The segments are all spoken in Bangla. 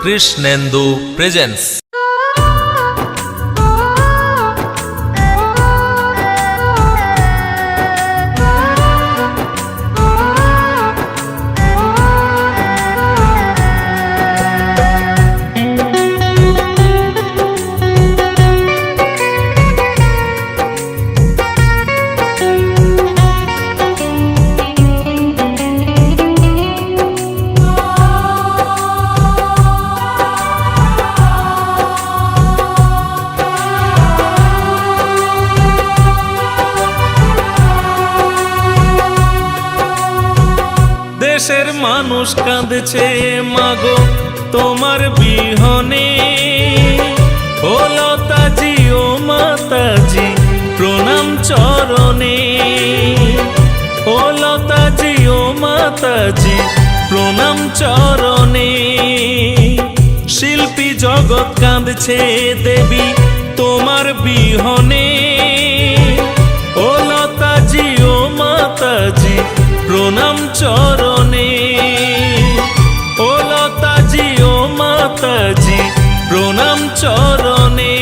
কৃষ্ণেন্দু প্রেজেন্টস। দেশের মানুষ কাঁদছে মাগো তোমার বিহনে। ও লতাজি ও মাতাজি প্রণাম চরণে। ও লতাজি ও মাতাজি প্রণাম চরণে। শিল্পী জগৎ কাঁদছে দেবী তোমার বিহনে। ও লতাজি ও মাতাজি প্রণাম চরণে। ও লতাজি ও মাতাজি প্রণাম চরণে।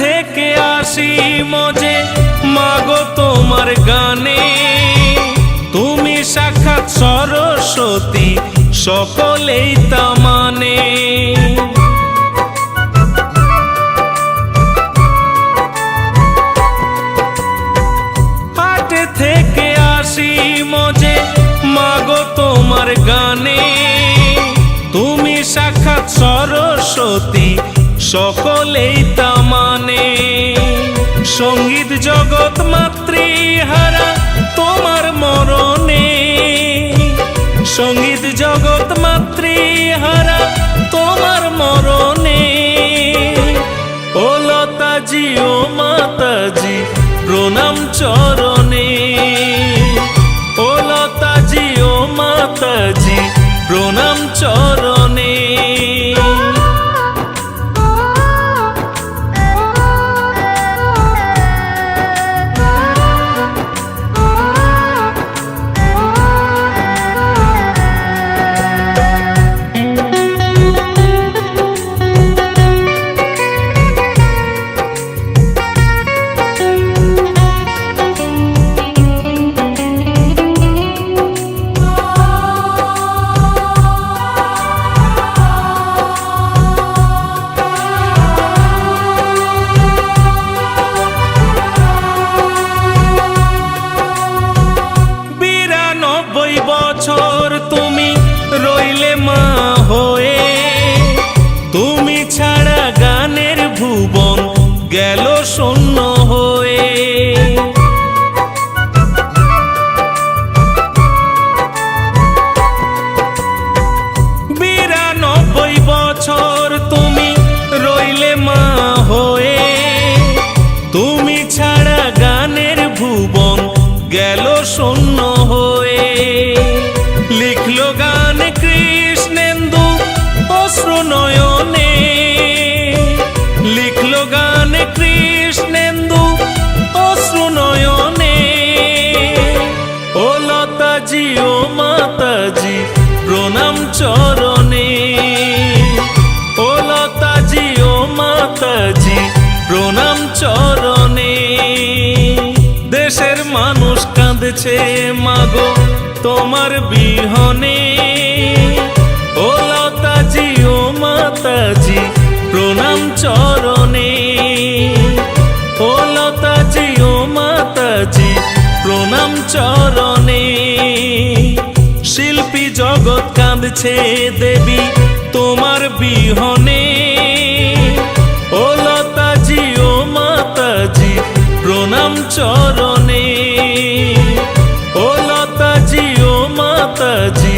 থেকে আসি মজে মাগো তোমার গানে। তুমি সাক্ষাৎ সরস্বতী সকলেই তা মানে। হাটে থেকে আসি মজে মাগো তোমার গানে। তুমি সাক্ষাৎ সরস্বতী সকলেই তা মানে। সঙ্গীত জগৎ মাতৃহারা তোমার মরণে। সঙ্গীত জগৎ মাতৃহারা তোমার মরণে। ও লতাজি ও মাতাজি প্রণাম চরণে। ও লতাজি ও মাতাজি প্রণাম চরণে। বছর তুমি রইলে মা হয়ে। তুমি ছাড়া গানের ভুবন গেল শূন্য হয়ে। 92 বছর তুমি রইলে মা হয়ে। তুমি ছাড়া গানের ভুবন গেল শূন্য হয়ে। লিখলো গান কৃষ্ণেন্দু অশ্রু নয়নে। লিখলো গান কৃষ্ণেন্দু অশ্রু নয়নে। ও লতাজি ও মাতাজি প্রণাম চরণে। ও লতাজি ও মাতাজি প্রণাম চরণে। দেশের মানুষ কাঁদছে মাগো তোমার বিহনে। ও লতাজি ও মাতাজি প্রণাম চরণে। ও লতাজি ও মাতাজি প্রণাম চরণে। শিল্পী জগৎ কাঁদছে দেবী তোমার বিহনে। ও লতাজি ও মাতাজি প্রণাম চরণে। ও লতাজি ও মাতাজি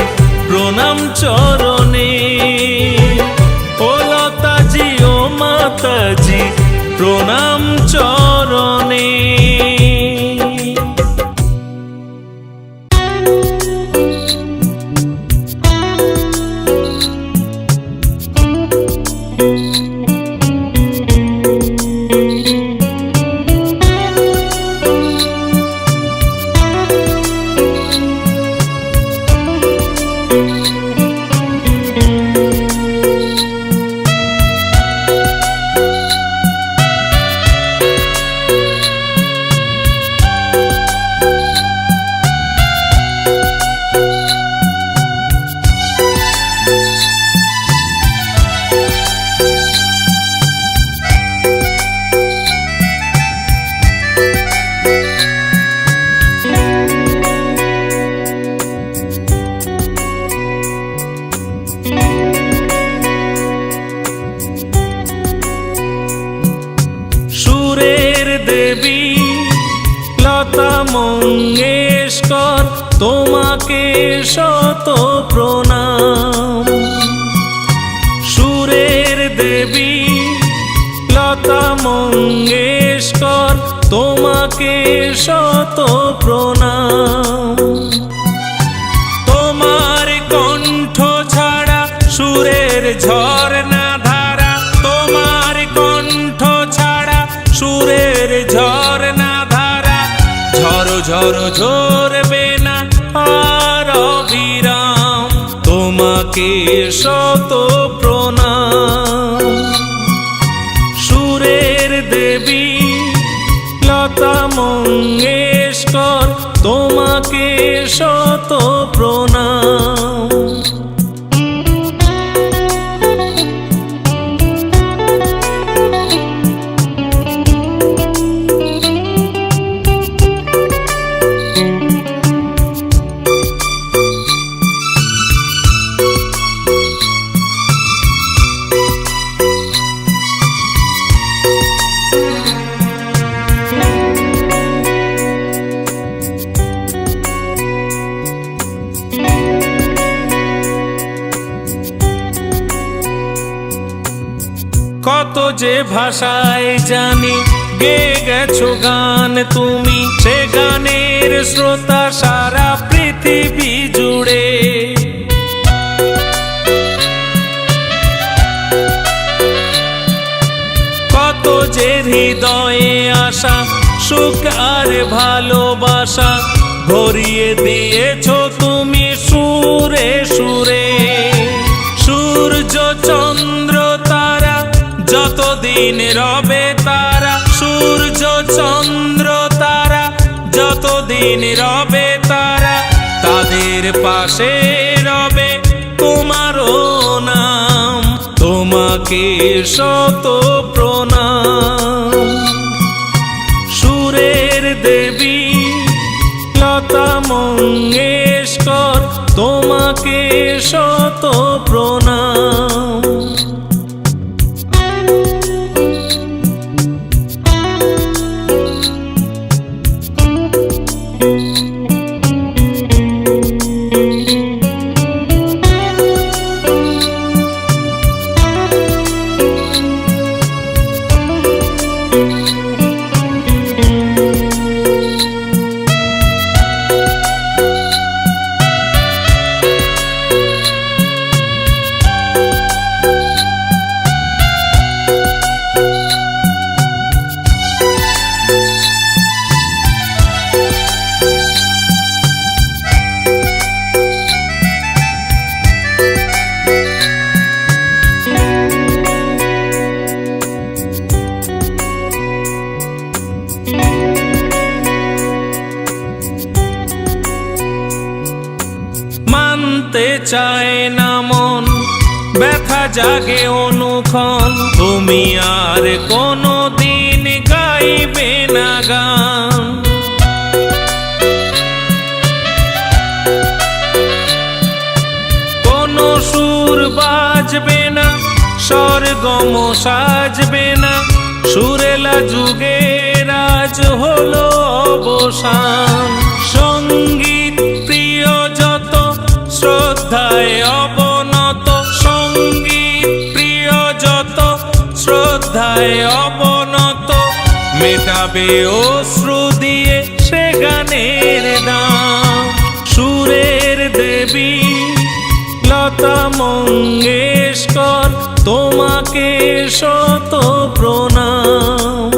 লতা মঙ্গেশকর তোমাকে শত প্রণাম। সুরের দেবী লতা মঙ্গেশকর তোমাকে শত প্রণাম। তোমার কণ্ঠ ছাড়া সুরের ঝরনা ধারা, তোমার কণ্ঠ ছাড়া সুরের ঝরনা ধারা ঝরো ঝরো ঝরবে না আর অবিরাম। তোমাকে শত প্রণাম। সুরের দেবী লতা মঙ্গেশকর তোমাকে শত প্রণাম। কত যে ভাষায় জানি গেয়ে গেছো গান তুমি, সে গানের শ্রোতা সারা পৃথিবী জুড়ে। কত যে হৃদয়ে আশা সুখ আর ভালোবাসা ভরিয়ে দিয়েছো তুমি সুরে সুরে। সূর্য চন্দ্র তারা যতদিন রবে তারা, সূর্য চন্দ্র তারা যতদিন রবে তারা, তাদের পাশে রবে তোমারও নাম। তোমাকে শত প্রণাম। সুরের দেবী লতা মঙ্গেশকর তোমাকে শত প্রণাম। মানতে চায় না মন, ব্যথা জাগে অনুক্ষণ, তুমি আর কোনো দিন গাইবে না গান। কোনো সুর বাজবে না, স্বরগম সাজবে না, সুরেলা যুগের আজ হলো অবসান। সঙ্গীত প্রিয় যত শ্রদ্ধায় অবনত, সঙ্গীত প্রিয় যত শ্রদ্ধায় অবনত, মেটাবে অশ্রু দিয়ে সে গানের দাম। সুরের দেবী লতা মঙ্গেশকর তোমাকে শত প্রণাম।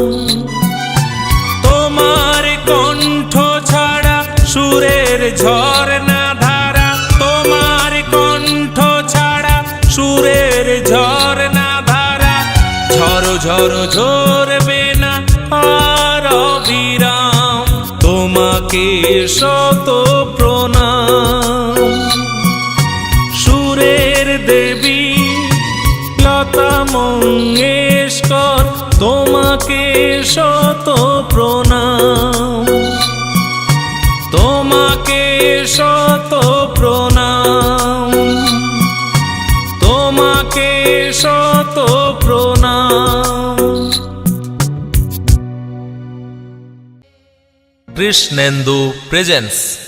তোমার কণ্ঠ ছাড়া সুরের ঝরনা ধারা, তোমার কণ্ঠ ছাড়া সুরের ঝরনা ধারা ঝরো ঝরো ঝরবে না আর অবিরাম। তোমাকে শত প্রণাম। সুরের দেবী লতা মঙ্গেশকর তোমাকে শত প্রণাম। তোমাকে শত প্রণাম। তোমাকে শত প্রণাম। কৃষ্ণেন্দু প্রেজেন্স।